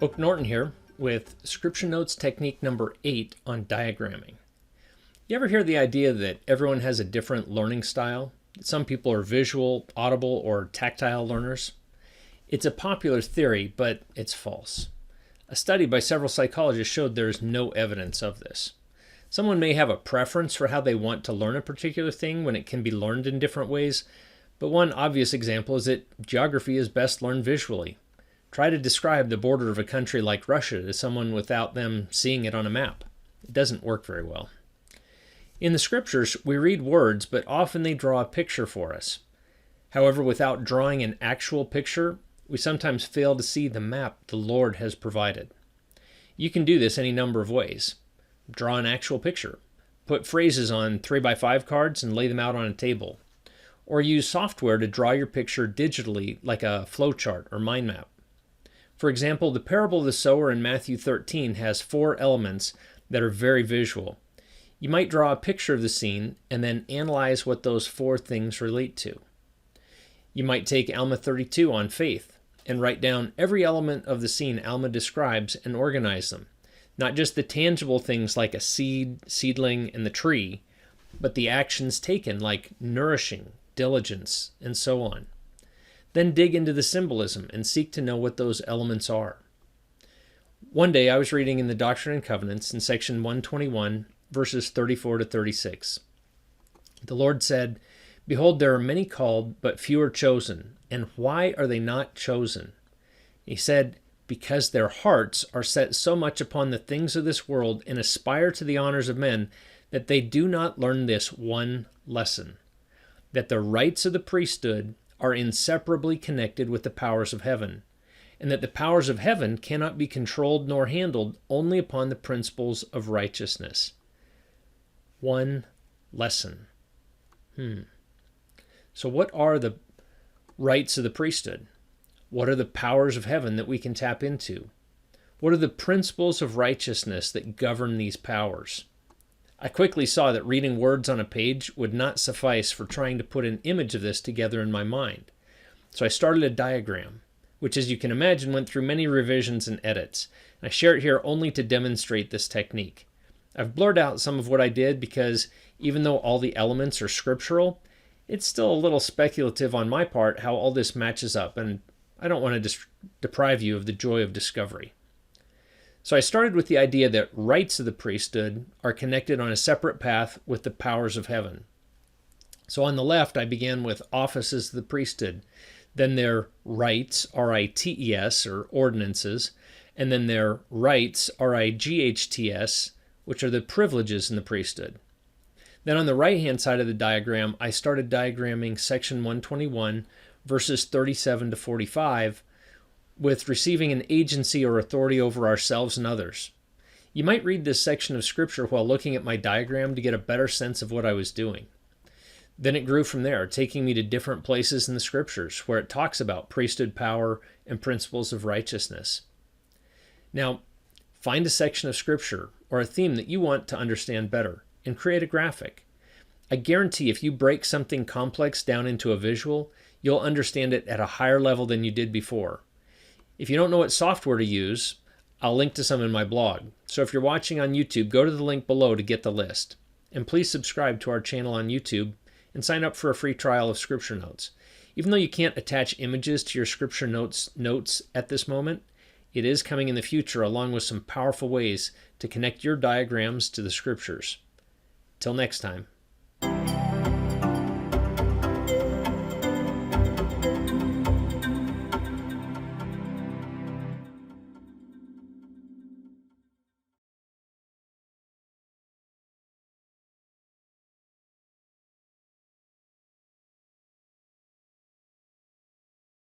Oak Norton here with Scripture Notes technique number 8 on diagramming. You ever hear the idea that everyone has a different learning style? Some people are visual, audible, or tactile learners. It's a popular theory, but it's false. A study by several psychologists showed there is no evidence of this. Someone may have a preference for how they want to learn a particular thing when it can be learned in different ways, but one obvious example is that geography is best learned visually. Try to describe the border of a country like Russia to someone without them seeing it on a map. It doesn't work very well. In the scriptures, we read words, but often they draw a picture for us. However, without drawing an actual picture, we sometimes fail to see the map the Lord has provided. You can do this any number of ways. Draw an actual picture. Put phrases on 3x5 cards and lay them out on a table. Or use software to draw your picture digitally like a flowchart or mind map. For example, the parable of the sower in Matthew 13 has 4 elements that are very visual. You might draw a picture of the scene and then analyze what those 4 things relate to. You might take Alma 32 on faith and write down every element of the scene Alma describes and organize them. Not just the tangible things like a seed, seedling, and the tree, but the actions taken like nourishing, diligence, and so on. Then dig into the symbolism and seek to know what those elements are. One day I was reading in the Doctrine and Covenants in section 121, verses 34 to 36. The Lord said, "Behold, there are many called, but few are chosen. And why are they not chosen?" He said, "Because their hearts are set so much upon the things of this world and aspire to the honors of men that they do not learn this one lesson, that the rights of the priesthood are inseparably connected with the powers of heaven, and that the powers of heaven cannot be controlled nor handled only upon the principles of righteousness." One lesson. So what are the rights of the priesthood? What are the powers of heaven that we can tap into? What are the principles of righteousness that govern these powers? I quickly saw that reading words on a page would not suffice for trying to put an image of this together in my mind. So I started a diagram, which, as you can imagine, went through many revisions and edits. I share it here only to demonstrate this technique. I've blurred out some of what I did because even though all the elements are scriptural, it's still a little speculative on my part how all this matches up, and I don't want to deprive you of the joy of discovery. So I started with the idea that rights of the priesthood are connected on a separate path with the powers of heaven. So on the left, I began with offices of the priesthood, then their rights, R-I-T-E-S, or ordinances, and then their rights, R-I-G-H-T-S, which are the privileges in the priesthood. Then on the right-hand side of the diagram, I started diagramming section 121, verses 37 to 45, with receiving an agency or authority over ourselves and others. You might read this section of scripture while looking at my diagram to get a better sense of what I was doing. Then it grew from there, taking me to different places in the scriptures where it talks about priesthood power and principles of righteousness. Now, find a section of scripture or a theme that you want to understand better and create a graphic. I guarantee if you break something complex down into a visual, you'll understand it at a higher level than you did before. If you don't know what software to use, I'll link to some in my blog. So if you're watching on YouTube, go to the link below to get the list. And please subscribe to our channel on YouTube and sign up for a free trial of Scripture Notes. Even though you can't attach images to your Scripture Notes at this moment, it is coming in the future along with some powerful ways to connect your diagrams to the Scriptures. Till next time.